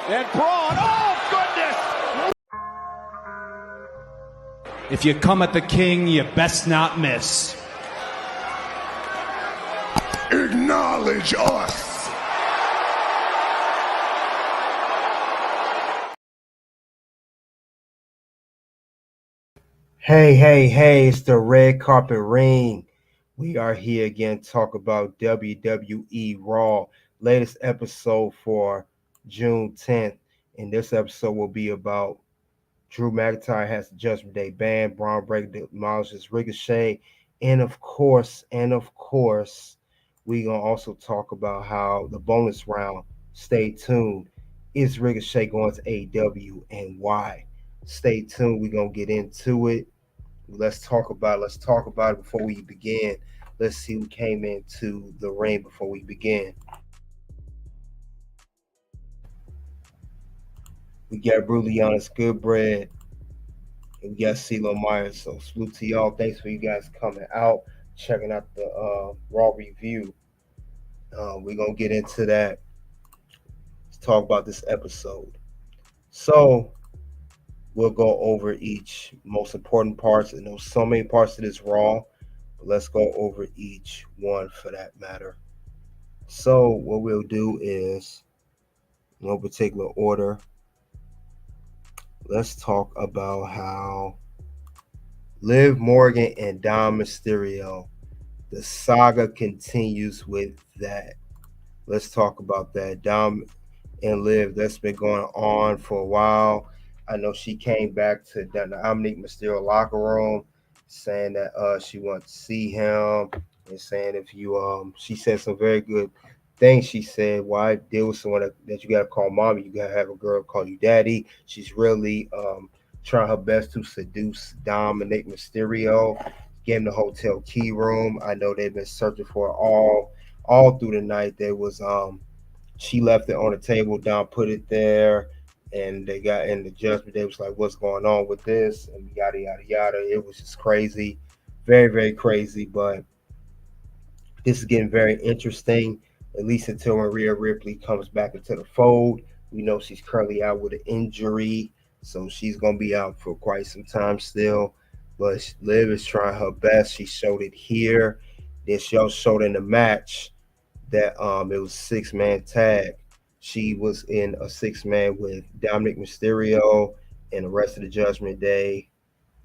And Braun, oh goodness! If you come at the king, you best not miss. Acknowledge us. Hey, it's the Red Carpet Ring. We are here again to talk about WWE Raw, latest episode for June 10th. And this episode will be about Drew McIntyre has the Judgment Day ban, Bron Breakker demolishes Ricochet, and of course, we're going to also talk about how the bonus round, stay tuned, is Ricochet going to AEW and why? Stay tuned, we're going to get into it. Let's talk about it before we begin. Let's see who came into the ring before we begin. We got Brutally Honest Goodbread, and we got CeeLo Myers. So salute to y'all. Thanks for you guys coming out, checking out the Raw review. We're gonna get into that. Let's talk about this episode. So we'll go over each most important parts. And there's so many parts to this Raw. Let's go over each one for that matter. So what we'll do is, in no particular order, let's talk about how Liv Morgan and Dom Mysterio, the saga continues with that. Let's talk about that. Dom and Liv, that's been going on for a while. I know she came back to the Dominic Mysterio locker room saying that she wants to see him and saying if you she said some very good things. She said, why deal with someone that you gotta call mommy, you gotta have a girl call you daddy. She's really trying her best to seduce Dominic Mysterio, get him the hotel key room. I know they've been searching for it all through the night. There was she left it on the table, Dom put it there, and they got in the Judgment Day was like, what's going on with this? And yada yada yada. It was just crazy. Very, very crazy. But this is getting very interesting, at least until when Rhea Ripley comes back into the fold. We know she's currently out with an injury, so she's gonna be out for quite some time still. But Liv is trying her best. She showed it here. Then she also showed in the match that it was 6-man tag. She was in a 6-man with Dominic Mysterio and the rest of the Judgment Day,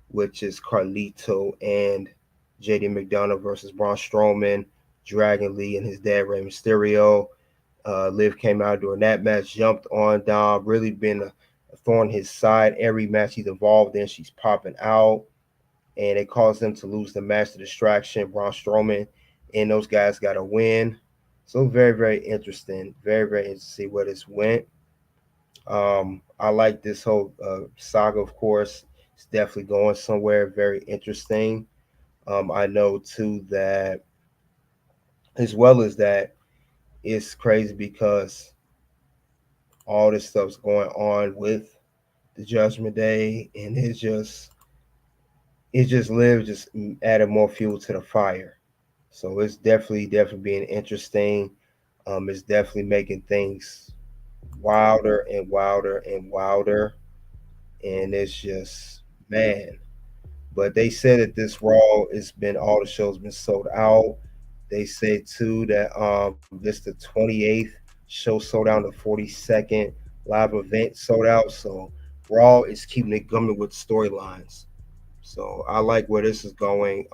which is Carlito and JD McDonough versus Braun Strowman, Dragon Lee, and his dad Rey Mysterio. Liv came out during that match, jumped on Dom, really been a thorn in his side. Every match he's involved in, she's popping out, and it caused them to lose the match to distraction. Braun Strowman and those guys got a win. So very, very interesting. Very, very interesting to see where this went. I like this whole saga, of course. It's definitely going somewhere very interesting. I know, too, that as well as that, it's crazy because all this stuff's going on with the Judgment Day, and it's just Liv just added more fuel to the fire. So it's definitely being interesting. It's definitely making things wilder and wilder and wilder. And it's just, man. But they said that this Raw has been, all the shows been sold out. They said too that this the 28th show sold out, the 42nd live event sold out. So Raw is keeping it coming with storylines. So I like where this is going.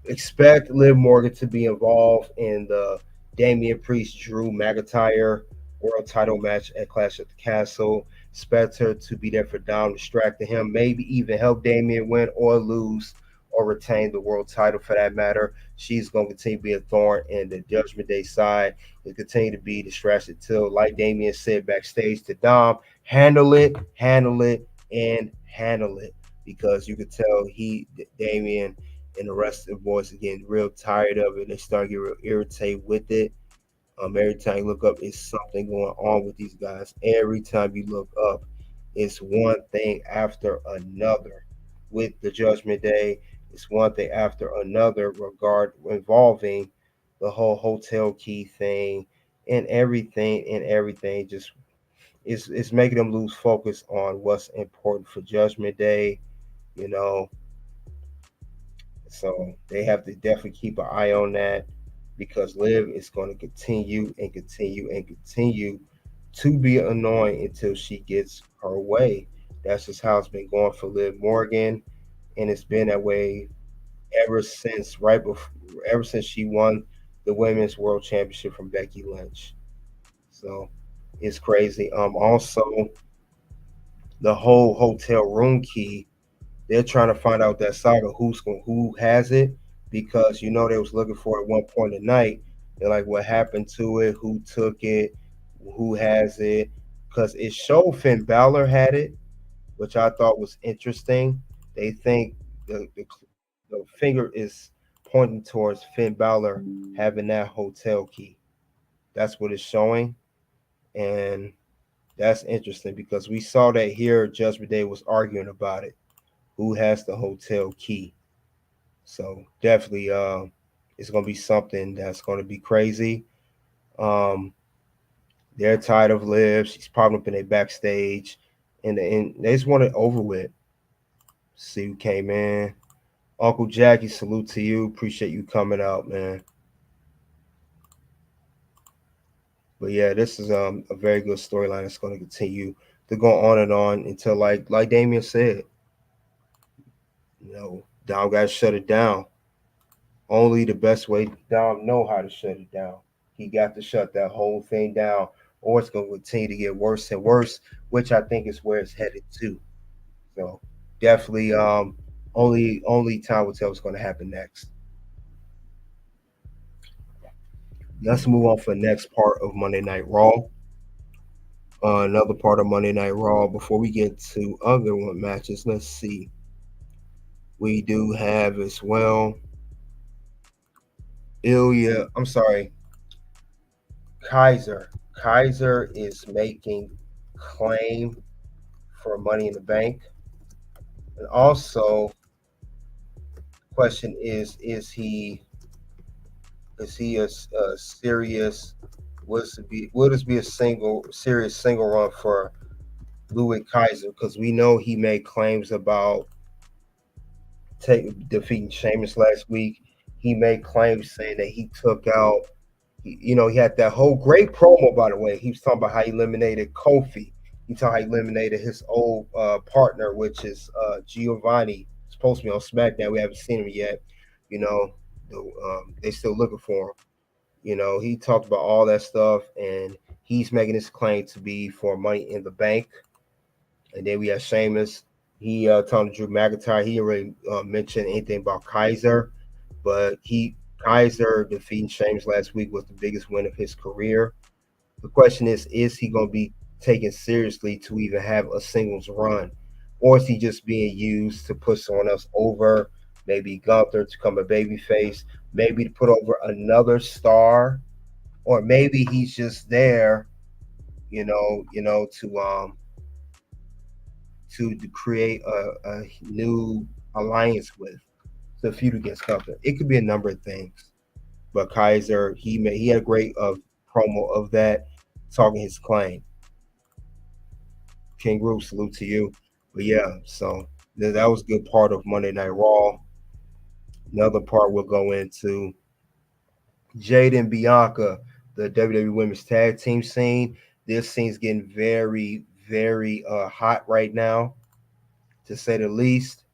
Expect Liv Morgan to be involved in the Damian Priest Drew McIntyre world title match at Clash at the Castle. Expect her to be there for Dom, distracting him, maybe even help Damian win or lose or retain the world title for that matter. She's going to continue to be a thorn in the Judgment Day side and continue to be distracted till, like Damian said backstage to Dom, handle it, and handle it. Because you could tell Damian, and the rest of the boys are getting real tired of it. They start getting real irritated with it. Every time you look up, it's something going on with these guys. Every time you look up, it's one thing after another with the Judgment Day. It's one thing after another involving the whole hotel key thing and everything. Just it's making them lose focus on what's important for Judgment Day, you know. So they have to definitely keep an eye on that because Liv is going to continue and continue and continue to be annoying until she gets her way. That's just how it's been going for Liv Morgan, and it's been that way ever since ever since she won the Women's World Championship from Becky Lynch. So it's crazy. Also the whole hotel room key, they're trying to find out that saga who has it because they was looking for it at one point in the night. They're like, what happened to it? Who took it? Who has it? Because it showed Finn Balor had it, which I thought was interesting. They think the finger is pointing towards Finn Balor having that hotel key. That's what it's showing, and that's interesting because we saw that here. Judgment Day was arguing about it. Who has the hotel key? So definitely, it's going to be something that's going to be crazy. Um, they're tired of Liv. She's popping up in a backstage, and they just want it over with. See who came in. Uncle Jackie, salute to you. Appreciate you coming out, man. But yeah, this is a very good storyline that's going to continue to go on and on until like Damian said, Dom got to shut it down. Only the best way Dom know how to shut it down. He got to shut that whole thing down, or it's going to continue to get worse and worse, which I think is where it's headed to. So definitely, only time will tell what's going to happen next. Let's move on for the next part of Monday Night Raw. Another part of Monday Night Raw. Before we get to other one matches, let's see. We do have as well. I'm sorry. Kaiser. Kaiser is making claim for Money in the Bank. And also, question is he a serious will this be a serious single run for Louis Kaiser? Because we know he made claims about defeating Sheamus last week. He made claims saying that he took out, he had that whole great promo, by the way. He was talking about how he eliminated Kofi. He talked how he eliminated his old partner, which is Giovanni. Supposed to be on SmackDown. We haven't seen him yet. They still looking for him. He talked about all that stuff, and he's making his claim to be for Money in the Bank. And then we have Sheamus. He talked to Drew McIntyre. He already mentioned anything about Kaiser, but Kaiser defeating Sheamus last week was the biggest win of his career. The question is he going to be taken seriously to even have a singles run? Or is he just being used to put someone else over? Maybe Gunther to become a babyface, maybe to put over another star, or maybe he's just there, to create a new alliance with the feud against Gunther. It could be a number of things. But Kaiser, he had a great promo of that, talking his claim. King Group, salute to you. But yeah, so that was a good part of Monday Night Raw. Another part we'll go into Jade and Bianca, the WWE Women's Tag Team scene. This scene's getting very, very hot right now, to say the least.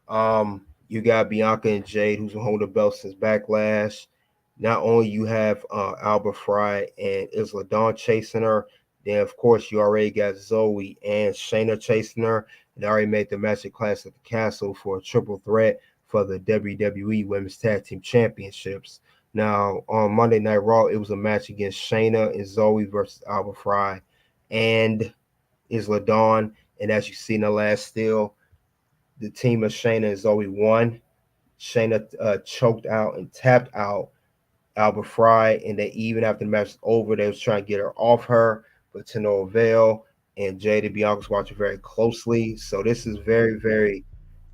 You got Bianca and Jade, who's been holding the belt since Backlash. Not only you have Alba Fry and Isla Dawn chasing her, then of course you already got Zoe and Shayna chasing her, and already made the match at Clash at the Castle for a triple threat for the WWE Women's Tag Team Championships. Now on Monday Night Raw, it was a match against Shayna and Zoe versus Alba Fry and Isla Dawn, and as you see in the last still, the team of Shayna and Zoe won. Shayna choked out and tapped out Alba Fry, and then even after the match was over, they was trying to get her off her, but to no avail. And Jade and Bianca's watching very closely. So this is very, very,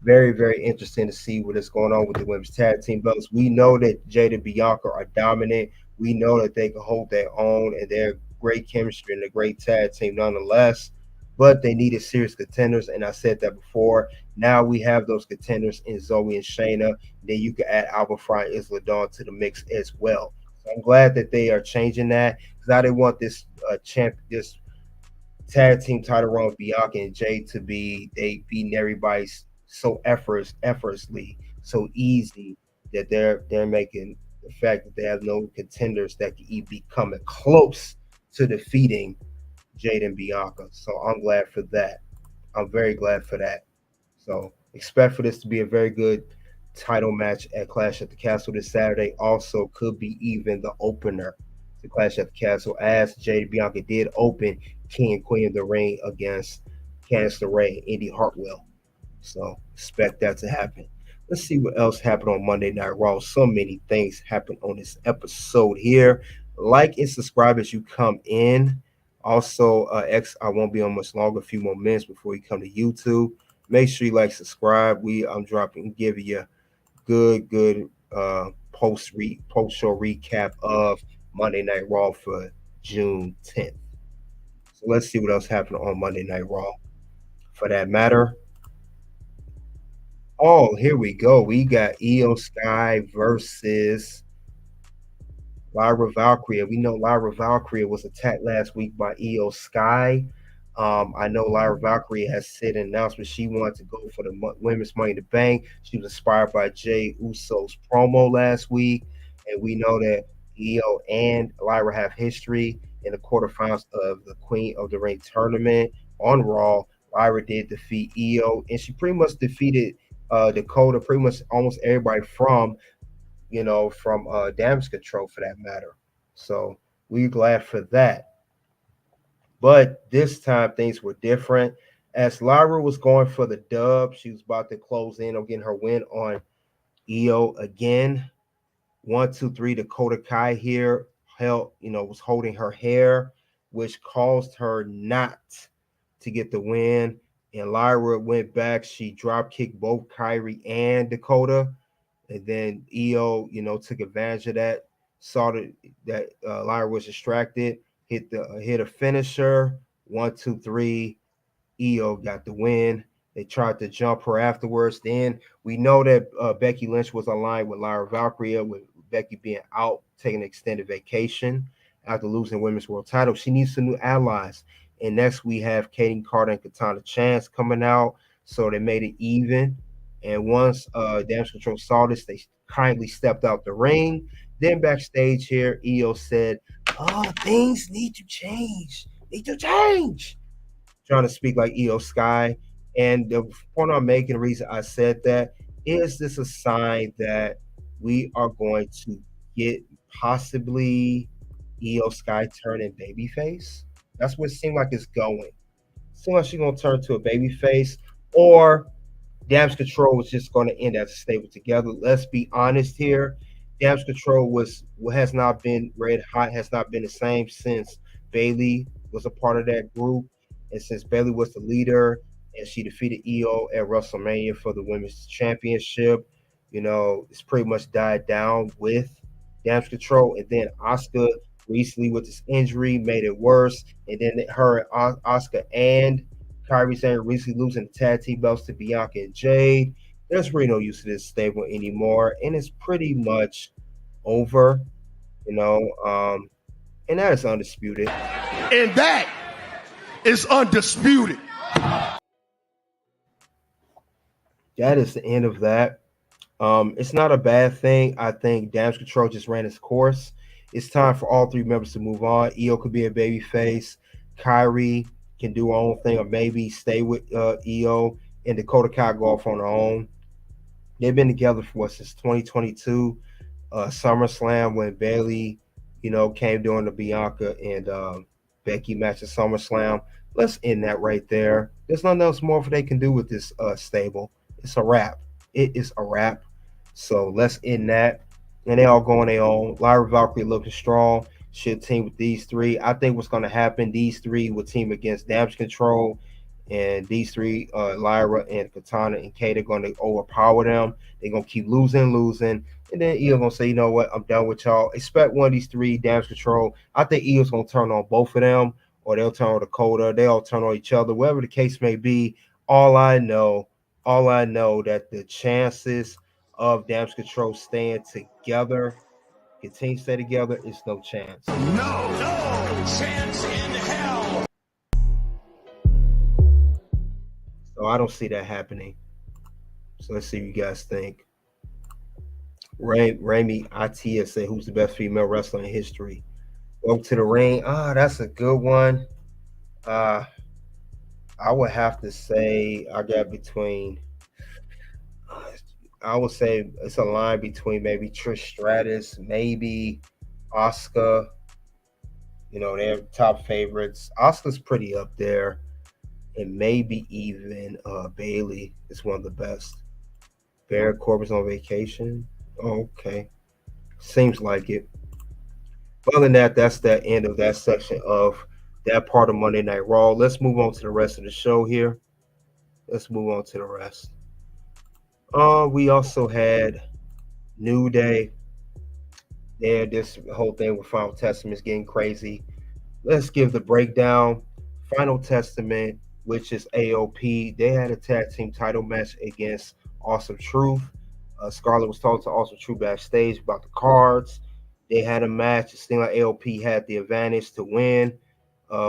very, very interesting to see what is going on with the women's tag team belts. We know that Jade and Bianca are dominant. We know that they can hold their own, and they're great chemistry and a great tag team nonetheless. But they needed serious contenders, and I said that before. Now we have those contenders in Zoe and Shayna. Then you can add Alba Fry and Isla Dawn to the mix as well. So I'm glad that they are changing that because I didn't want this this tag team title run with Bianca and Jay to be they beating everybody so effortlessly, so easy that they're making the fact that they have no contenders that can even be coming close to defeating Jade and Bianca. So I'm glad for that. I'm very glad for that. So expect for this to be a very good title match at Clash at the Castle this Saturday. Also could be even the opener to Clash at the Castle, as Jade and Bianca did open King and Queen of the Ring against Candice LeRae and Indy Hartwell. So expect that to happen. Let's see what else happened on Monday Night Raw. So many things happened on this episode here. Like and subscribe as you come in. Also, I won't be on much longer, a few more minutes before you come to YouTube. Make sure you like, subscribe. I'm giving you good post show recap of Monday Night Raw for June 10th. So let's see what else happened on Monday Night Raw. For that matter, oh, here we go. We got Io Sky versus Lyra Valkyria. We know Lyra Valkyria was attacked last week by Io Sky. I know Lyra Valkyria has said an announcement she wanted to go for the Women's Money in the Bank. She was inspired by Jey Uso's promo last week. And we know that Io and Lyra have history in the quarterfinals of the Queen of the Ring tournament on Raw. Lyra did defeat Io, and she pretty much defeated Dakota, pretty much almost everybody from Damage Control for that matter. So we're glad for that. But this time things were different. As Lyra was going for the dub, she was about to close in on getting her win on Io again. 1, 2, 3, Dakota Kai here was holding her hair, which caused her not to get the win. And Lyra went back. She drop kicked both Kyrie and Dakota. And then Io, took advantage of that, saw that Lyra was distracted, hit a finisher. 1, 2, 3. Io got the win. They tried to jump her afterwards. Then we know that Becky Lynch was aligned with Lyra Valkyria, with Becky being out, taking an extended vacation after losing Women's World title. She needs some new allies. And next we have Kaden Carter and Katana Chance coming out. So they made it even. And once Damage Control saw this, they kindly stepped out the ring. Then backstage here, Io said, things need to change. Trying to speak like Io Sky. And the point I'm making, the reason I said that, is this a sign that we are going to get possibly Io Sky turning babyface? That's what it seemed like it's going. It seems like she's going to turn to a babyface, or Damage Control was just going to end as a stable together. Let's be honest here. Damage Control has not been red hot, has not been the same since Bayley was a part of that group. And since Bayley was the leader and she defeated Io at WrestleMania for the Women's Championship, it's pretty much died down with Damage Control. And then Asuka recently with this injury made it worse. And then her and Asuka and Kairi Sane recently losing the tag team belts to Bianca and Jade. There's really no use to this stable anymore, and it's pretty much over, and that is undisputed. And that is undisputed. That is the end of that. It's not a bad thing. I think Damage Control just ran its course. It's time for all three members to move on. Io could be a babyface. Kairi can do her own thing, or maybe stay with Io, and Dakota Kai go off on her own. They've been together since 2022 SummerSlam, when Bayley, came during the Bianca and Becky match at SummerSlam. Let's end that right there. There's nothing else more they can do with this stable. It's a wrap. It is a wrap. So let's end that. And they all go on their own. Lyra Valkyrie looking strong. Should team with these three. I think what's going to happen, these three will team against Damage Control And these three, Lyra and Katana and Kate, are going to overpower them. They're going to keep losing. And then Io's going to say, you know what, I'm done with y'all. Expect one of these three, Damage Control. I think Io's going to turn on both of them, or they'll turn on Dakota. They'll turn on each other, whatever the case may be. All I know that the chances of Damage Control staying together, continue to stay together, is no chance. No chance in hell. So I don't see that happening. So let's see what you guys think. Rami Atia said, who's the best female wrestler in history? Welcome to the ring. That's a good one. I would have to say I would say it's a line between maybe Trish Stratus, maybe Asuka. You know, they're top favorites. Asuka's pretty up there. And maybe even Bailey is one of the best. Baron Corbin's on vacation. Okay. Seems like it. Other than that, that's the end of that section of that part of Monday Night Raw. Let's move on to the rest of the show here. Let's move on to the rest. We also had New Day. Yeah, this whole thing with Final Testament is getting crazy. Let's give the breakdown. Final Testament, which is AOP, they had a tag team title match against Awesome Truth. Scarlett was talking to Awesome Truth backstage about the cards. They had a match. It seemed like AOP had the advantage to win.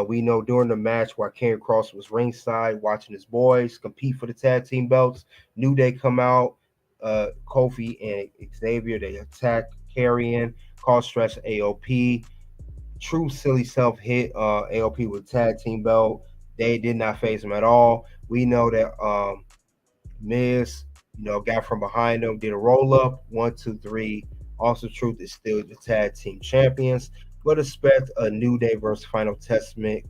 We know during the match while Karrion Kross was ringside watching his boys compete for the tag team belts, New Day come out. Kofi and Xavier, they attack Karrion, call stretch AOP. True silly self hit AOP with tag team belt. They did not phase him at all. We know that Miz, got from behind them, did a roll up, 1, 2, 3. Also, Truth is still the tag team champions, but expect a New Day versus Final Testament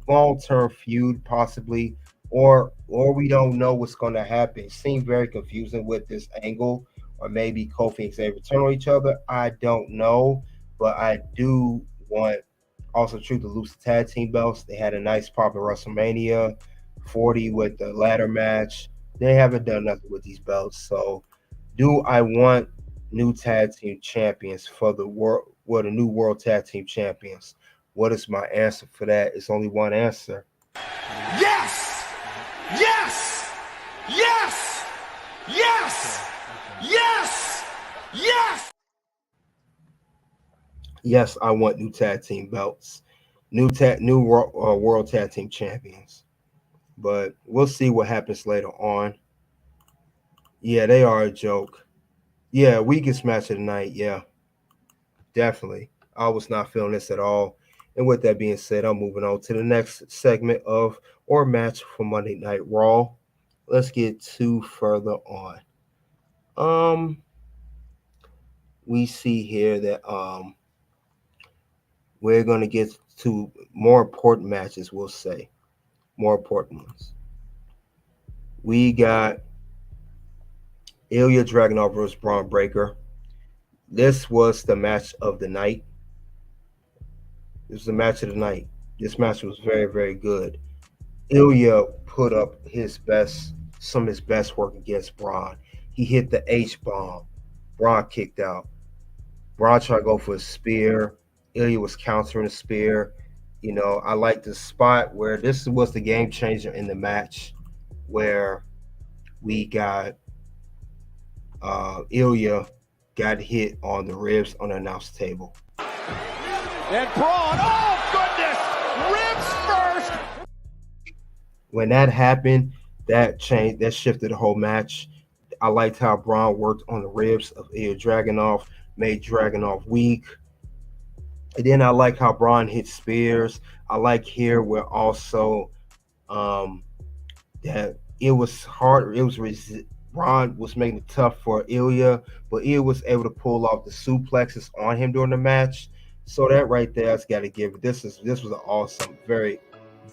long-term feud possibly, or we don't know what's going to happen. It seems very confusing with this angle, or maybe Kofi and Xavier turn on each other. I don't know, but I do want Also Truth to lose the tag team belts. They had a nice pop at WrestleMania 40 with the ladder match. They haven't done nothing with these belts. So do I want new tag team champions for the world? The new world tag team champions? What is my answer for that? It's only one answer. Yes! Yes! Yes! Yes! Yes! Yes! Yes, I want new tag team belts, new world tag team champions. But we'll see what happens later on. Yeah, they are a joke. Yeah, weakest match of the night. Yeah, definitely. I was not feeling this at all. And with that being said, I'm moving on to the next segment of or match for Monday Night Raw. Let's get to further on. We see here that we're going to get to more important matches, we'll say. More important ones. We got Ilya Dragunov versus Bron Breakker. This was the match of the night. This was the match of the night. This match was very, very good. Ilya put up some of his best work against Bron. He hit the H-bomb. Bron kicked out. Bron tried to go for a spear. Ilya was countering a spear. I like the spot where this was the game changer in the match, where we got Ilya got hit on the ribs on the announce table. And Braun, oh goodness, ribs first. When that happened, that shifted the whole match. I liked how Braun worked on the ribs of Ilya Dragunov, made Dragunov weak. And then I like how Braun hit spears. I like here where also that it was hard. Braun was making it tough for Ilya, but Ilya was able to pull off the suplexes on him during the match. So that right there, I've got to give it. This was an awesome, very,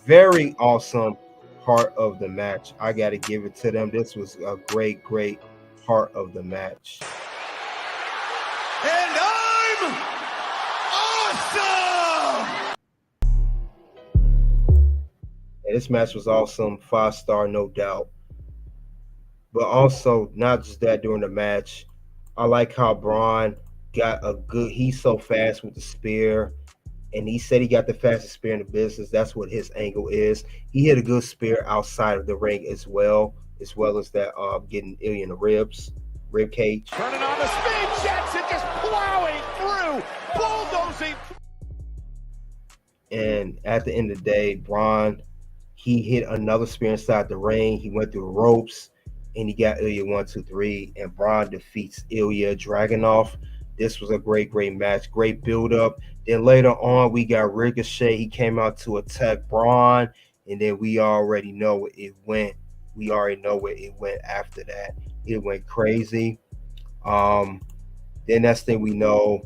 very awesome part of the match. I got to give it to them. This was a great, great part of the match. And I'm awesome! And this match was awesome, 5-star, no doubt. But also, not just that during the match, I like how Bron got a good, he's so fast with the spear. And he said he got the fastest spear in the business. That's what his angle is. He hit a good spear outside of the ring as well as that getting Ilya in the rib cage. Turning on the speed jets and just plowing through, bulldozing. And at the end of the day, Bron, he hit another spear inside the ring. He went through the ropes and he got Ilya 1, 2, 3. And Bron defeats Ilya Dragunov. This was a great match, great build up. Then later on, we got Ricochet. He came out to attack Bron, and then we already know where it went. We already know where it went after that. It went crazy. Then next thing we know,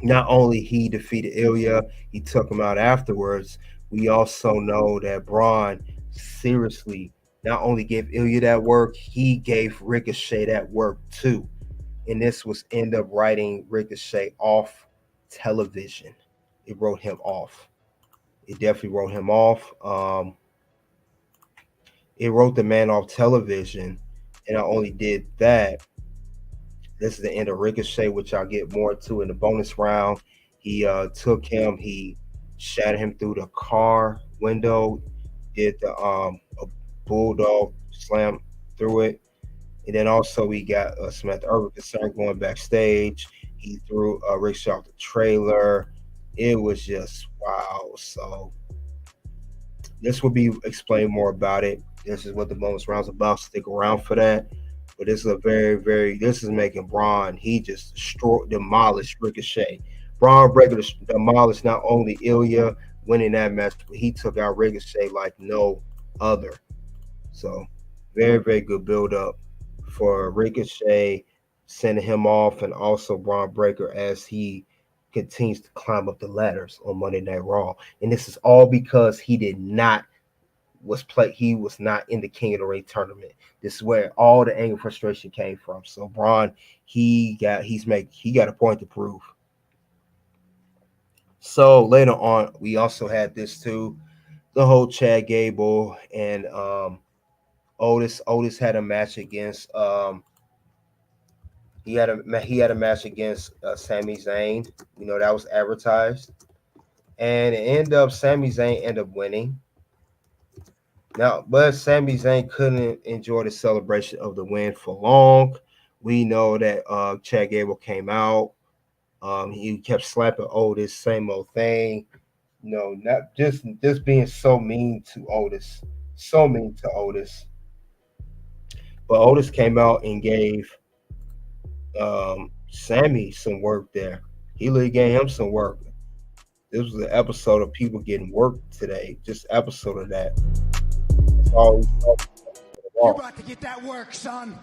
not only he defeated Ilya, he took him out afterwards. We also know that Bron seriously not only gave Ilya that work, he gave Ricochet that work too. And this was end up writing Ricochet off television. It wrote him off. It definitely wrote him off. It wrote the man off television. And not only did that, this is the end of Ricochet, which I'll get more to in the bonus round. He took him, he shattered him through the car window, did the a bulldog slam through it. And then also we got Samantha Irvin concerned going backstage. He threw Ricochet off the trailer. It was just wow. So this will be explained more about it. This is what the bonus round's about. Stick around for that. But this is a this is making Bron, he just demolished Ricochet. Bron Breakker demolished not only Ilya winning that match, but he took out Ricochet like no other. So very good build up for Ricochet, sending him off, and also Bron Breakker as he continues to climb up the ladders on Monday Night Raw. And this is all because he was not in the King of the Ring tournament. This is where all the anger frustration came from. So Bron, he got a point to prove. So later on, we also had this too, the whole Chad Gable and Otis. Otis had a match against he had a match against Sami Zayn. You know, that was advertised, and Sami Zayn ended up winning. Now, but Sami Zayn couldn't enjoy the celebration of the win for long. We know that Chad Gable came out. He kept slapping Otis, same old thing. You know, not just being so mean to Otis. So mean to Otis. But Otis came out and gave Sammy some work there. He really gave him some work. This was an episode of people getting work today. Just episode of that. That's all we saw. You're about to get that work, son.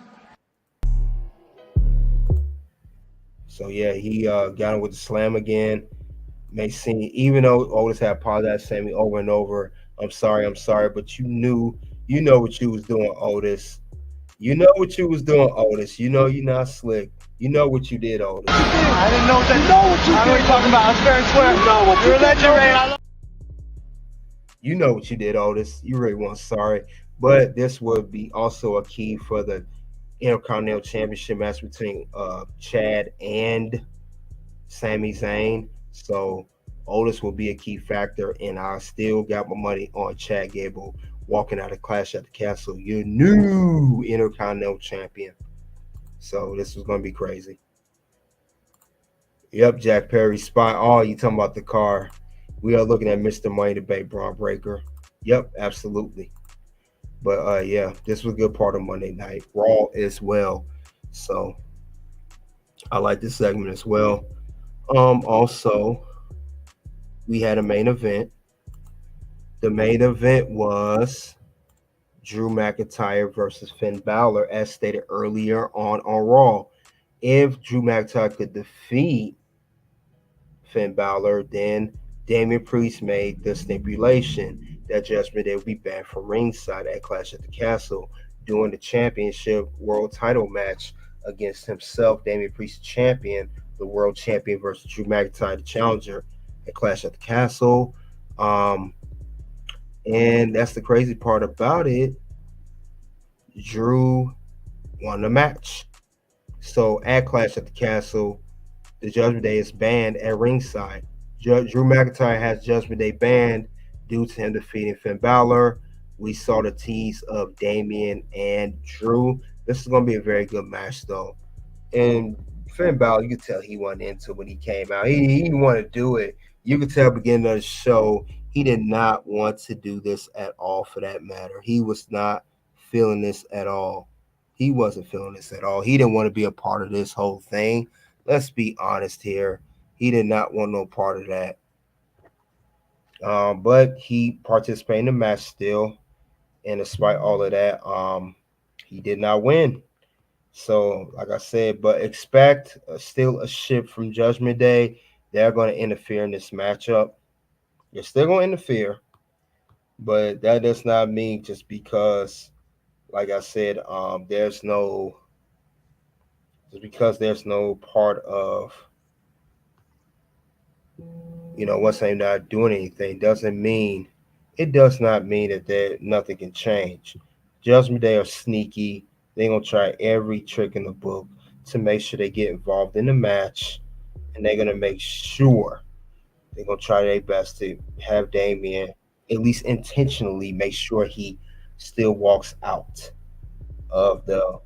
So yeah, he got him with the slam again. May seem, even though Otis had apologized to Sammy over and over, I'm sorry, but you know what you was doing, Otis. You know what you was doing, Otis. You know you're not slick. You know what you did, Otis. I didn't know that. You know what you did. I know what you're talking about. I fair and square. You know what you're a legend, man. You know what you did, Otis. You really weren't sorry. But this would be also a key for the Intercontinental Championship match between Chad and Sami Zayn. So Otis will be a key factor, and I still got my money on Chad Gable walking out of Clash at the Castle, your new Intercontinental Champion. So this was going to be crazy. Yep, Jack Perry spot. Oh, you talking about the car. We are looking at Mr. Money to Bay, Bron Breakker. Yep, absolutely. But yeah, this was a good part of Monday Night Raw as well. So I like this segment as well. Also, we had a main event. The main event was Drew McIntyre versus Finn Balor, as stated earlier on Raw. If Drew McIntyre could defeat Finn Balor, then Damian Priest made the stipulation that Judgement Day would be banned from ringside at Clash at the Castle during the championship world title match against himself, Damian Priest, champion, the world champion, versus Drew McIntyre, the challenger, at Clash at the Castle. And that's the crazy part about it. Drew won the match. So at Clash at the Castle, the Judgment Day is banned at ringside. Drew McIntyre has Judgment Day banned due to him defeating Finn Balor. We saw the tease of Damian and Drew. This is going to be a very good match, though. And Finn Balor, you could tell he wasn't into it when he came out. He didn't want to do it. You could tell beginning of the show, he did not want to do this at all, for that matter. He was not feeling this at all. He wasn't feeling this at all. He didn't want to be a part of this whole thing. Let's be honest here. He did not want no part of that. But he participated in the match still. And despite all of that, he did not win. So, like I said, but expect still a shift from Judgment Day. They're going to interfere in this matchup. They're still going to interfere. But that does not mean just because, like I said, there's no part of, once I'm not doing anything, it does not mean that nothing can change. Judgment Day are sneaky. They're going to try every trick in the book to make sure they get involved in the match, and they're going to make sure they're going to try their best to have Damian at least intentionally make sure he still walks out of the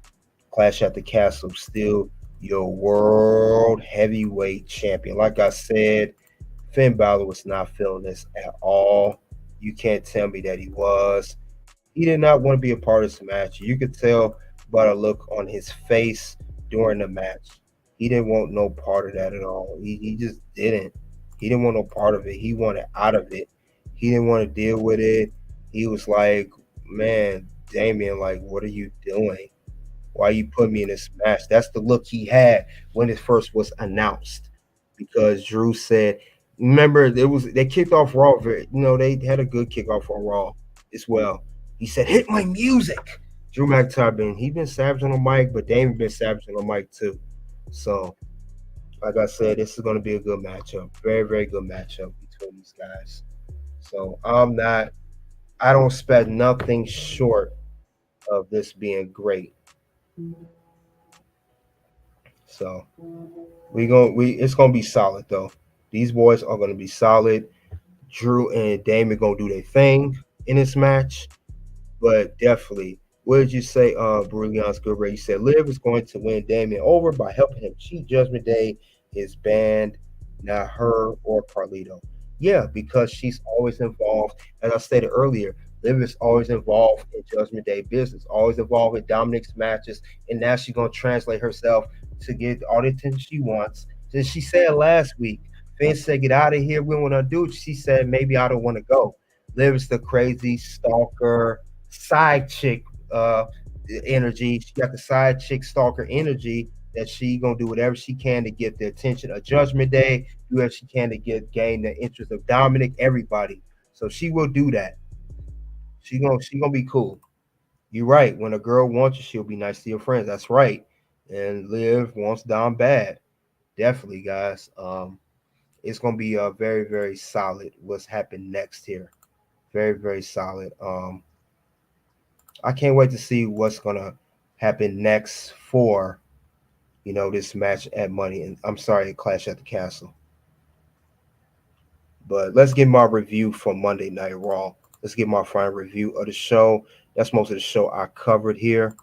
Clash at the Castle, still your world heavyweight champion. Like I said, Finn Balor was not feeling this at all. You can't tell me that he was. He did not want to be a part of this match. You could tell by the look on his face during the match. He didn't want no part of that at all. He just didn't. He didn't want no part of it. He wanted out of it. He didn't want to deal with it. He was like, man, Damian, like, what are you doing? Why you put me in this match? That's the look he had when it first was announced. Because Drew said, remember, they kicked off Raw. They had a good kickoff on Raw as well. He said, hit my music. Drew McIntyre he's been savage on the mic, but Damian been savage on the mic too. So, like I said, this is going to be a good matchup. Very, very good matchup between these guys. So I don't expect nothing short of this being great. So it's gonna be solid though. These boys are gonna be solid. Drew and Damian gonna do their thing in this match, but definitely, what did you say, Brilliant's good Ray? You said Liv is going to win Damian over by helping him cheat. Judgment Day is banned, not her or Carlito. Yeah, because she's always involved. As I stated earlier, Liv is always involved in Judgment Day business, always involved in Dominic's matches, and now she's gonna translate herself to get all the attention she wants. Then she said last week, Finn said, "Get out of here. We want to do it." She said, "Maybe I don't want to go." Liv is the crazy stalker side chick energy. She got the side chick stalker energy that she gonna do whatever she can to get the attention of Judgment Day, do whatever she can to gain the interest of Dominic, everybody. So she will do that. She gonna be cool. You're right. When a girl wants you, she'll be nice to your friends. That's right. And Liv wants Dom bad. Definitely, guys. It's gonna be very, very solid. What's happened next here? Very, very solid. I can't wait to see what's gonna happen next for this match at Clash at the Castle. But let's get my review for Monday Night Raw. Let's get my final review of the show. That's most of the show I covered here.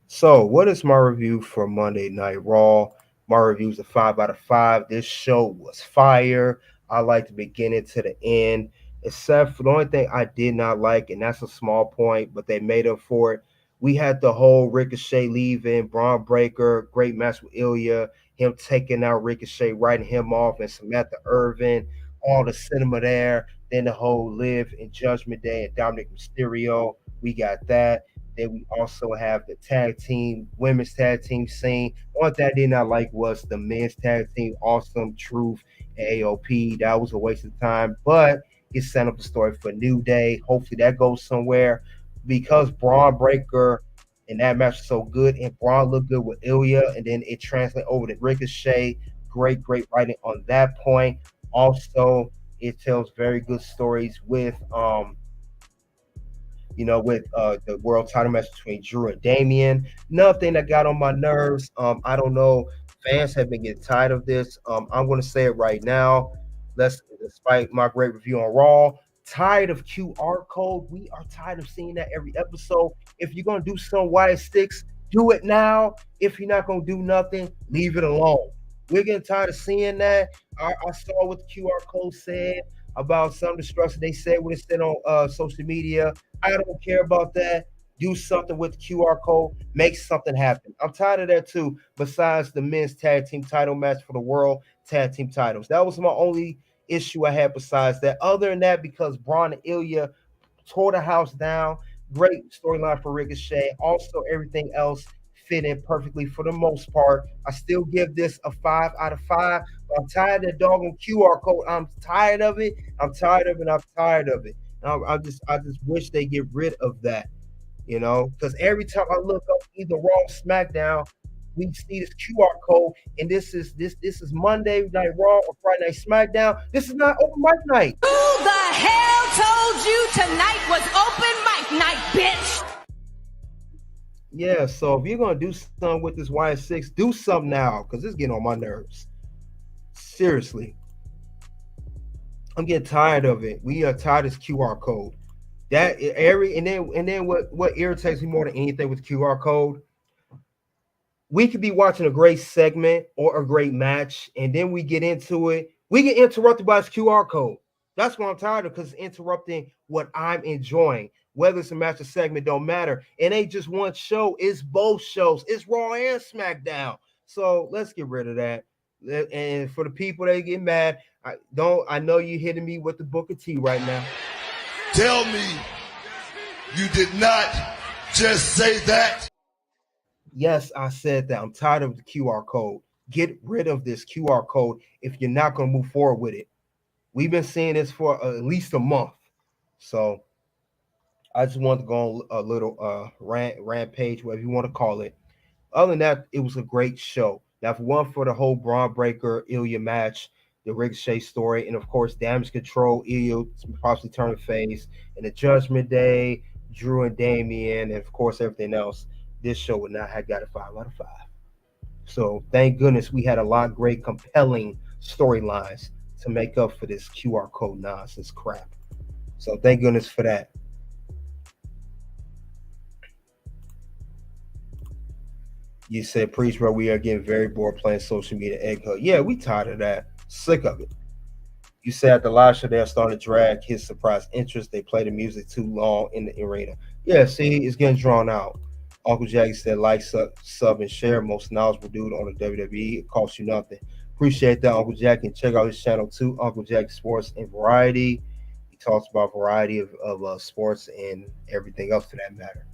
So, what is my review for Monday Night Raw? My review is a 5 out of 5. This show was fire. I liked the beginning to the end, except for the only thing I did not like, and that's a small point, but they made up for it. We had the whole Ricochet leaving, Bron Breakker, great match with Ilya, him taking out Ricochet, writing him off, and Samantha Irvin, all the cinema there. Then the whole Liv and Judgment Day and Dominic Mysterio. We got that. Then we also have the women's tag team scene. One thing I did not like was the men's tag team, Awesome Truth and AOP. That was a waste of time, but it set up the story for New Day. Hopefully that goes somewhere, because Bron Breakker in that match was so good, and Braun looked good with Ilya, and then it translated over to Ricochet. Great writing on that point. Also, it tells very good stories with with the world title match between Drew and Damian. Nothing that got on my nerves. I don't know. Fans have been getting tired of this. I'm going to say it right now. Despite my great review on Raw, tired of QR code. We are tired of seeing that every episode. If you're going to do some why it sticks, do it now. If you're not going to do nothing, leave it alone. We're getting tired of seeing that. I saw what the QR code said about some destruction. They said what it said on social media. I don't care about that. Do something with the QR code. Make something happen. I'm tired of that too. Besides the men's tag team title match for the world tag team titles. That was my only issue I had besides that. Other than that, because Bron and Ilya tore the house down. Great storyline for Ricochet. Also, everything else fit in perfectly for the most part. I still give this a 5 out of 5. I'm tired of that doggone QR code. I'm tired of it. I'm tired of it. I just wish they get rid of that, because every time I look up either Raw or SmackDown, we see this QR code, and this is Monday Night Raw or Friday Night SmackDown. This is not open mic night. Who the hell told you tonight was open mic night, bitch? Yeah, so if you're gonna do something with this Y6, do something now, because it's getting on my nerves. Seriously, I'm getting tired of it. We are tired of this QR code. And then what irritates me more than anything with QR code, we could be watching a great segment or a great match, and then we get into it. We get interrupted by this QR code. That's what I'm tired of, because it's interrupting what I'm enjoying. Whether it's a match or segment, don't matter. It ain't just one show. It's both shows. It's Raw and SmackDown. So let's get rid of that. And for the people that get mad, I know you're hitting me with the Booker T right now. Tell me you did not just say that. Yes, I said that. I'm tired of the QR code. Get rid of this QR code if you're not going to move forward with it. We've been seeing this for at least a month. So I just wanted to go on a little rampage, whatever you want to call it. Other than that, it was a great show. Now, if one for the whole Bron Breakker Ilya match, the Ricochet story, and of course, Damage Control, Ilya possibly turning face, and the Judgment Day, Drew and Damian, and of course, everything else, this show would not have got a 5 out of 5. So thank goodness we had a lot of great, compelling storylines to make up for this QR code nonsense crap. So thank goodness for that. You said, Priest, bro, we are getting very bored playing social media egg hunt. Yeah, we tired of that. Sick of it. You said at the live show they're starting to drag his surprise interest. They play the music too long in the arena. Yeah, see, it's getting drawn out. Uncle Jackie said, like, sub, and share. Most knowledgeable dude on the WWE. It costs you nothing. Appreciate that, Uncle Jackie. And check out his channel too, Uncle Jackie Sports and Variety. He talks about a variety of sports and everything else for that matter.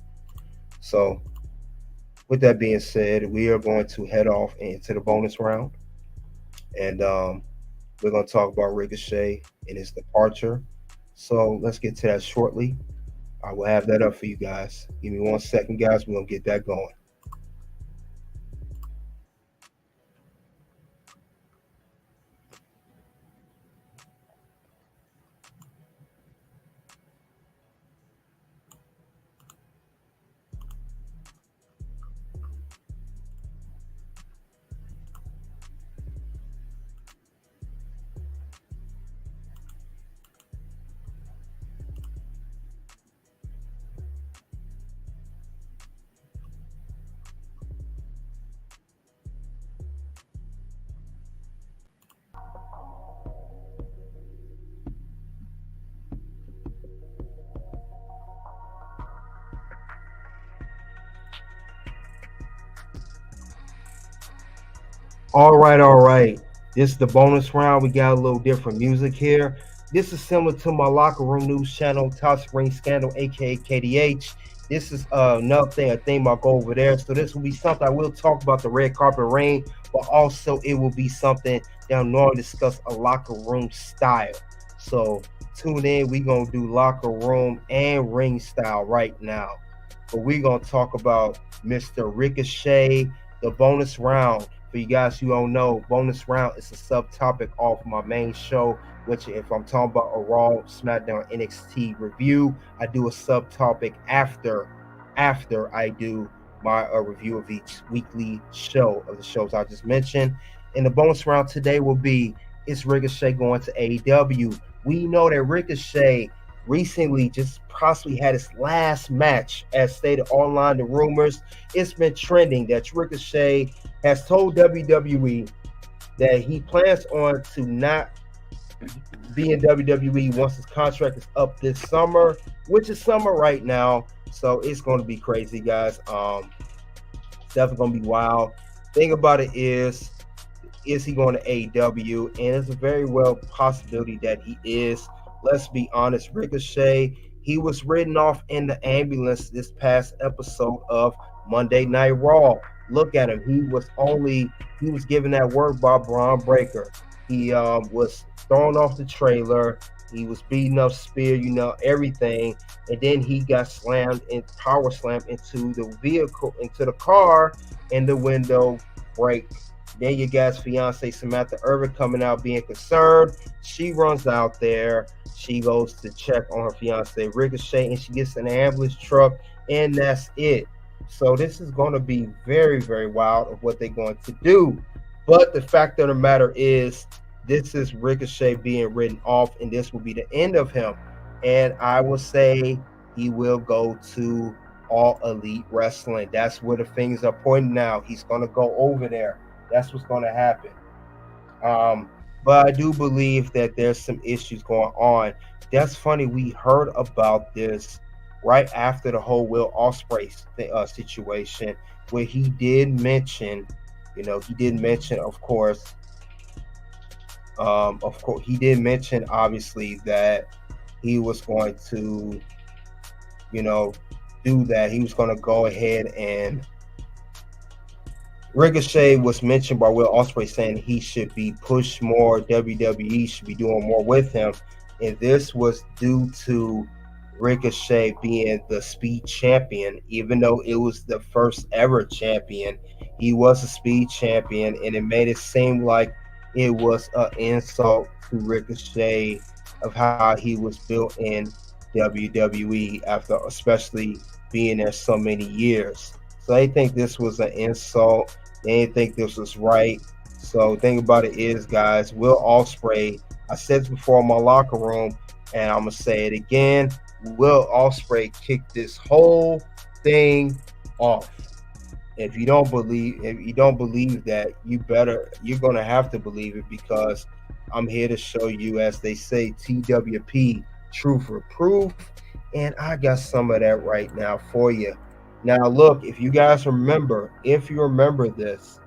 So, with that being said, we are going to head off into the bonus round. And we're going to talk about Ricochet and his departure. So let's get to that shortly. I will have that up for you guys. Give me 1 second, guys. We're going to get that going. All right. This is the bonus round. We got a little different music here. This is similar to my locker room news channel, Toxic Ring Scandal, aka KDH. This is another thing, a theme I'll go over there. So this will be something I will talk about the red carpet reign, but also it will be something that I'll normally discuss a locker room style. So tune in. We're gonna do locker room and ring style right now. But we're gonna talk about Mr. Ricochet, the bonus round. For you guys who don't know, bonus round is a subtopic off my main show, which if I'm talking about a Raw, SmackDown, NXT review, I do a subtopic after I do my review of each weekly show of the shows I just mentioned. And the bonus round today will be, is Ricochet going to AEW? We know that Ricochet recently just possibly had his last match, as stated online. The rumors, it's been trending that Ricochet has told WWE that he plans on to not be in WWE once his contract is up this summer, which is summer right now. So it's going to be crazy, guys. It's definitely going to be wild. Thing about it is he going to AEW? And it's a very well possibility that he is. Let's be honest, Ricochet, he was ridden off in the ambulance this past episode of Monday Night Raw. Look at him. He was given that word by Bron Breakker. He was thrown off the trailer. He was beaten up, spear, everything. And then he got power slammed into the vehicle, into the car, and the window break. Then your guy's fiance, Samantha Irvin, coming out being concerned. She runs out there. She goes to check on her fiance, Ricochet, and she gets in an ambulance truck, and that's it. So this is going to be very, very wild of what they're going to do. But the fact of the matter is, this is Ricochet being written off, and this will be the end of him. And I will say he will go to All Elite Wrestling. That's where the things are pointing now. He's going to go over there. That's what's going to happen. But I do believe that there's some issues going on. That's funny. We heard about this right after the whole Will Ospreay situation, where he did mention, of course, he did mention, obviously, that he was going to, do that. He was going to go ahead, and Ricochet was mentioned by Will Ospreay saying he should be pushed more. WWE should be doing more with him. And this was due to Ricochet being the speed champion, even though it was the first ever champion. He was a speed champion, and it made it seem like it was an insult to Ricochet of how he was built in WWE after especially being there so many years. So they think this was an insult. They didn't think this was right. So the thing about it is, guys, Will Ospreay, I said this before in my locker room, and I'm going to say it again, Will Ospreay kicked this whole thing off. If you don't believe that, you're going to have to believe it, because I'm here to show you, as they say, TWP, truth or proof, and I got some of that right now for you. Now, look, if you remember this,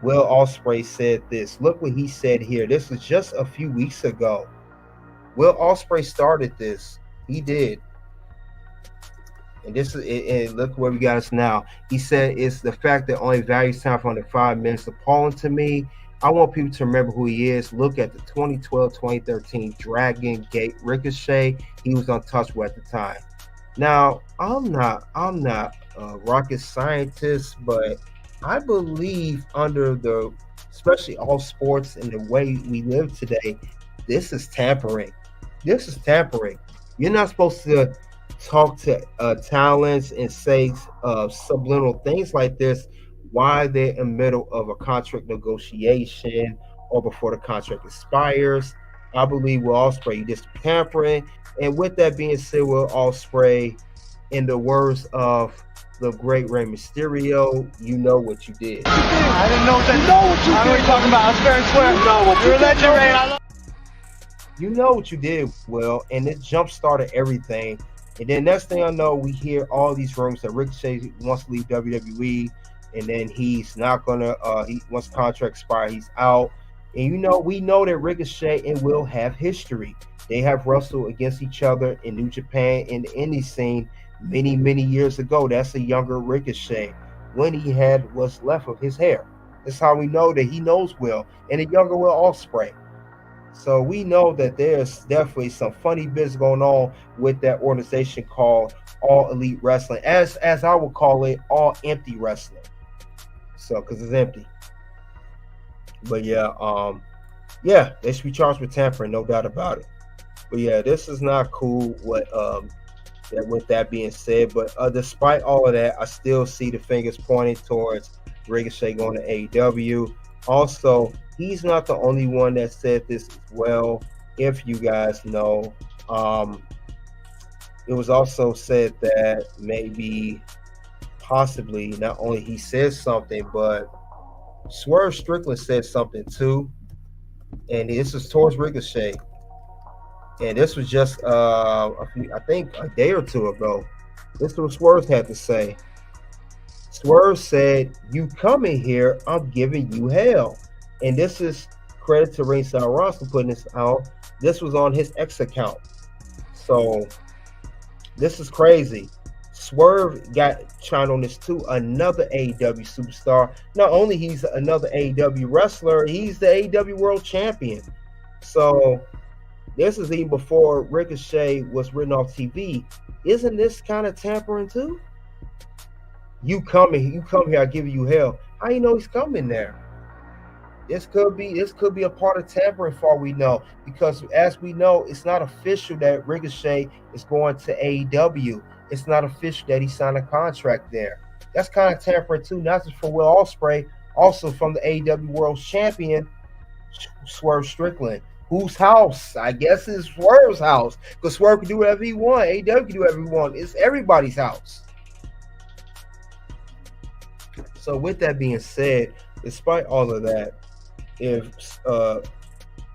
Will Ospreay said this. Look what he said here. This was just a few weeks ago. Will Ospreay started this. He did. And look where we got us now. He said, it's the fact that only values time for under 5 minutes appalling to me. I want people to remember who he is. Look at the 2012-2013 Dragon Gate Ricochet. He was untouchable at the time. Now, I'm not a rocket scientist, but I believe especially all sports and the way we live today, this is tampering. You're not supposed to talk to talents and say subliminal things like this while they're in the middle of a contract negotiation or before the contract expires. I believe Will Ospreay, this tampering. And with that being said, Will Ospreay, in the words of the great Rey Mysterio, you know what you did. I didn't know that. You know what you did. I know what you're talking about. I was fair and square. You know what you're a legend, Ray. You know what you did, Will, and it jump started everything. And then next thing I know, we hear all these rumors that Ricochet wants to leave WWE, and then he's not gonna. Once contract expire, he's out. And we know that Ricochet and Will have history. They have wrestled against each other in New Japan in the indie scene many, many years ago. That's a younger Ricochet when he had what's left of his hair. That's how we know that he knows Will, and a younger Will Ospreay. So we know that there's definitely some funny business going on with that organization called All Elite Wrestling, as I would call it, All Empty Wrestling. So, because it's empty. But yeah, they should be charged with tampering, no doubt about it. But yeah, this is not cool. With that being said, but despite all of that, I still see the fingers pointing towards Ricochet going to AEW. Also, he's not the only one that said this as well. If you guys know, it was also said that maybe, possibly, not only he says something, but Swerve Strickland said something too, and this is towards Ricochet. And this was just, I think, a day or two ago. This is what Swerve had to say. Swerve said, "You coming here, I'm giving you hell." And this is credit to Ringside Ross for putting this out. This was on his X account. So this is crazy. Swerve got chimed on this too. Another AEW superstar. Not only he's another AEW wrestler, he's the AEW World Champion. So this is even before Ricochet was written off TV. Isn't this kind of tampering too? You come here, I give you hell. How you know he's coming there? This could be a part of tampering for all we know, because as we know, it's not official that Ricochet is going to AEW. It's not official that he signed a contract there. That's kind of tampering too, not just for Will Ospreay, also from the AEW World Champion, Swerve Strickland. Whose house? I guess it's Swerve's house, because Swerve can do whatever he wants. AEW can do whatever he wants. It's everybody's house. So with that being said, despite all of that, if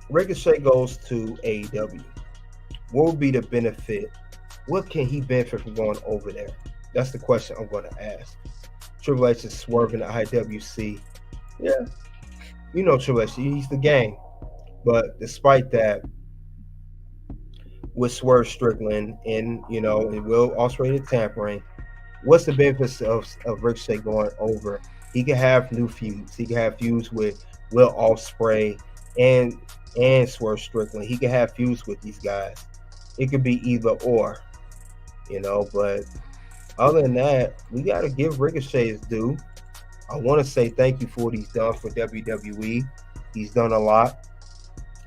Ricochet goes to AEW, what would be the benefit? What can he benefit from going over there? That's the question I'm going to ask. Triple H is swerving the IWC. Yeah, you know Triple H, he's the game. But despite that, with Swerve Strickland and Will Ospreay tampering, what's the benefits of Ricochet going over? He can have new feuds. He can have feuds with Will Ospreay and Swerve Strickland. He can have feuds with these guys. It could be either or, But other than that, we got to give Ricochet his due. I want to say thank you for what he's done for WWE. He's done a lot.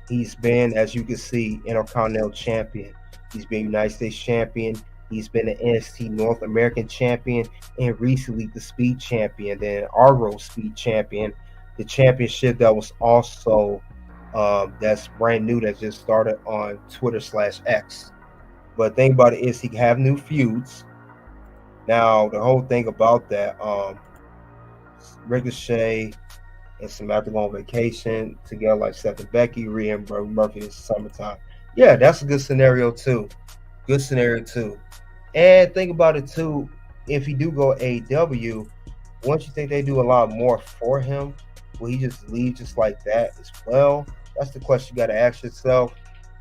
He's been, as you can see, Intercontinental Champion. He's been United States Champion. He's been the NXT North American Champion, and recently the Speed Champion, then Arrow Speed Champion. The championship that was also that's brand new, that just started on Twitter/X. But the thing about it is he can have new feuds. Now, the whole thing about that, Ricochet and Samantha go on vacation together like Seth and Becky, Rhea and Murphy this summertime. Yeah, that's a good scenario too. And think about it too, if he do go AEW, won't you think they do a lot more for him? Will he just leave just like that as well? That's the question you got to ask yourself.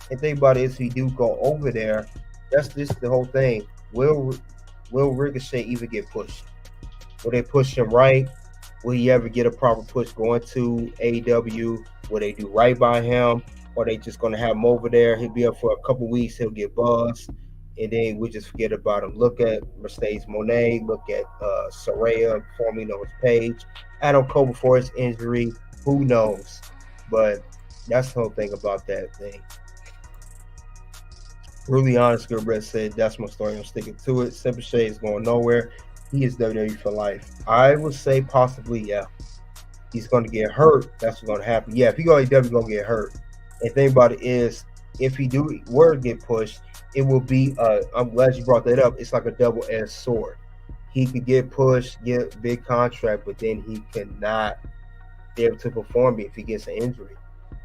And think about it, if he do go over there, that's just the whole thing. Will Ricochet even get pushed? Will they push him right? Will he ever get a proper push going to AEW? Will they do right by him? Or they just going to have him over there? He'll be up for a couple weeks. He'll get buzzed. And then we just forget about him. Look at Mercedes Moné. Look at Saraya, formerly known as Paige. Adam Cole before his injury. Who knows? But that's the whole thing about that thing. Really honest, Gilbert said, that's my story. I'm sticking to it. Simple Shade is going nowhere. He is WWE for life. I would say possibly, yeah. He's going to get hurt. That's what's going to happen. Yeah, if he go to AEW, he's going to get hurt. And the thing about it is, if he were to get pushed, it will be, I'm glad you brought that up, it's like a double-edged sword. He could get pushed, get a big contract, but then he cannot be able to perform if he gets an injury.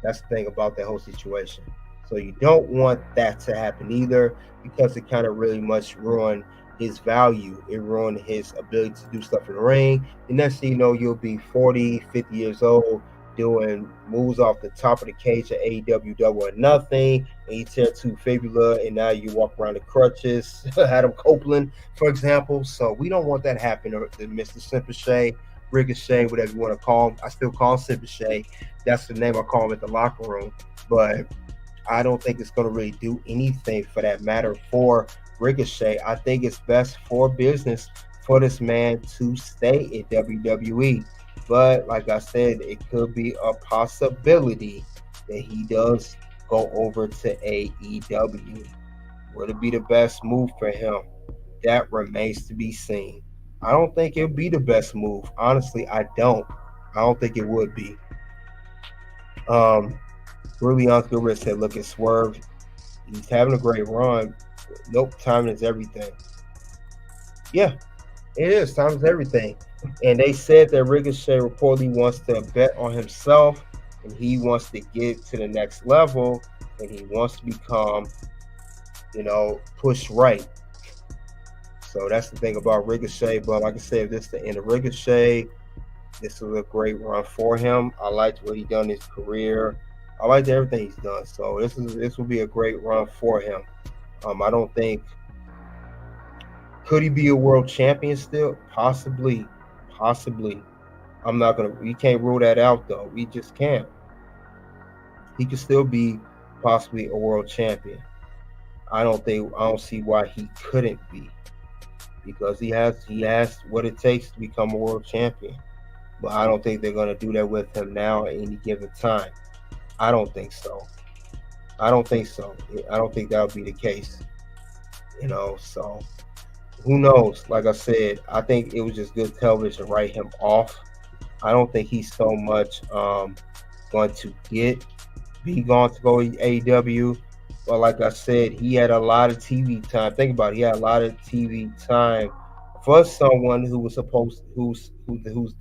That's the thing about that whole situation. So you don't want that to happen either, because it kind of really much ruin his value. It ruined his ability to do stuff in the ring. And next thing you know, you'll be 40, 50 years old, doing moves off the top of the cage at AEW Double or Nothing, and you tear two fibula, and now you walk around the crutches. Adam Copeland, for example. So we don't want that happening to Mr. Simplichet, Ricochet, whatever you want to call him. I still call him Simplichet. That's the name I call him at the locker room. But I don't think it's going to really do anything for that matter for Ricochet. I think it's best for business for this man to stay at WWE. But like I said, it could be a possibility that he does go over to AEW. Would it be the best move for him? That remains to be seen. I don't think it would be the best move. Honestly, I don't think it would be. Really Uncle said, look at Swerve. He's having a great run. Nope, timing is everything. Yeah, it is. Time is everything. And they said that Ricochet reportedly wants to bet on himself, and he wants to get to the next level, and he wants to become, push right. So that's the thing about Ricochet. But like I said, if this is the end of Ricochet, this was a great run for him. I liked what he done in his career. I liked everything he's done. So this will be a great run for him. I don't think, could he be a world champion still? Possibly. We can't rule that out though. We just can't. He could still be possibly a world champion. I don't see why he couldn't be, because he has what it takes to become a world champion. But I don't think they're going to do that with him now at any given time. I don't think so. I don't think that would be the case. So who knows? Like I said, I think it was just good television to write him off. I don't think he's so much going to be gone to go to AEW. But like I said, he had a lot of TV time. Think about it. He had a lot of TV time for someone who's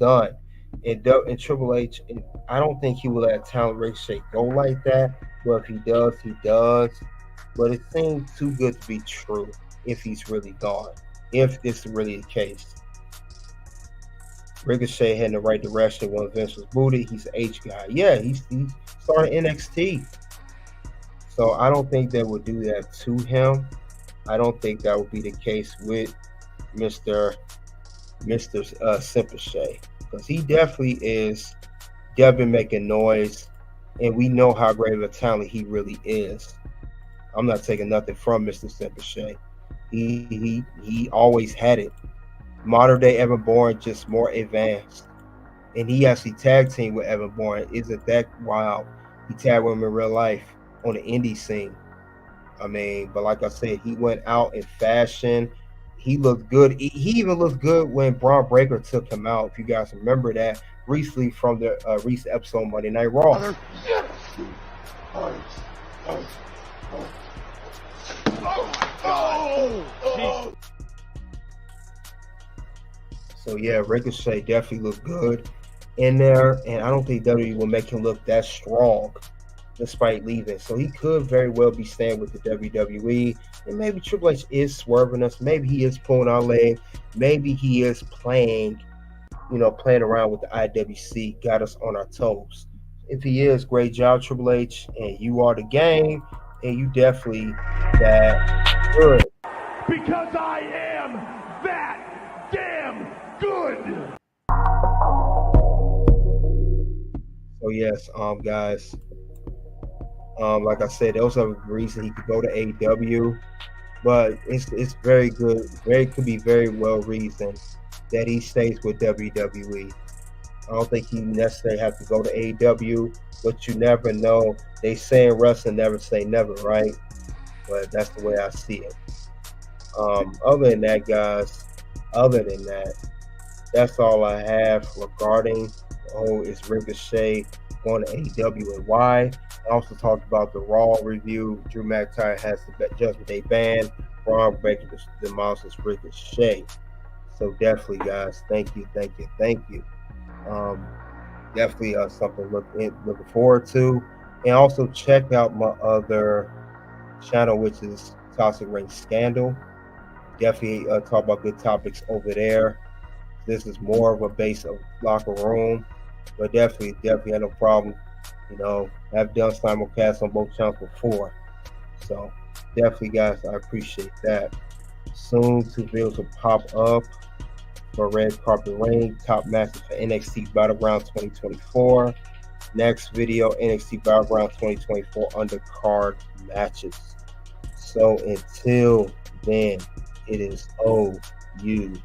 done. And Triple H, I don't think he will let talent Ricochet go like that. But if he does, he does. But it seems too good to be true if he's really gone. If this is really the case. Ricochet heading the right direction when Vince was booted. He's an H guy. Yeah, he started NXT. So I don't think they would do that to him. I don't think that would be the case with Mr. Simplechet, because he definitely been making noise, and we know how great of a talent he really is. I'm not taking nothing from Mr. Simplechet. He always had it. Modern day Evan Bourne, just more advanced. And he actually tag teamed with Evan Bourne. Isn't that wild? He tagged with him in real life on the indie scene. But like I said, he went out in fashion. He looked good. He even looked good when Bron Breakker took him out. If you guys remember that recently from the recent episode of Monday Night Raw. So yeah, Ricochet definitely looked good in there, and I don't think WWE will make him look that strong despite leaving. So he could very well be staying with the WWE, and maybe Triple H is swerving us. Maybe he is pulling our leg. Maybe he is playing around with the IWC, got us on our toes. If he is, great job, Triple H, and you are the game, and you definitely that good. Because I am that damn good. So yes, guys. Like I said, those are the reason he could go to AEW, but it's very good. Could be very well reasoned that he stays with WWE. I don't think he necessarily have to go to AEW, but you never know. They say in wrestling, never say never, right? But that's the way I see it. Other than that, guys, that's all I have regarding the whole is Ricochet going to AEW and why. I also talked about the Raw review. Drew McIntyre has the Judgment Day ban. Bron Breakker demolishes Ricochet. So definitely, guys, thank you. Definitely something looking forward to. And also check out my other channel, which is Toxic Ring Scandal. Definitely talk about good topics over there. This is more of a base of locker room, but definitely had no problem. I've done simulcasts on both channels before. So definitely, guys, I appreciate that. Soon, 2 videos will pop up for Red Carpet Ring, top matches for NXT Battleground 2024. Next video, NXT Battleground 2024 undercard matches. So until then, it is OUC.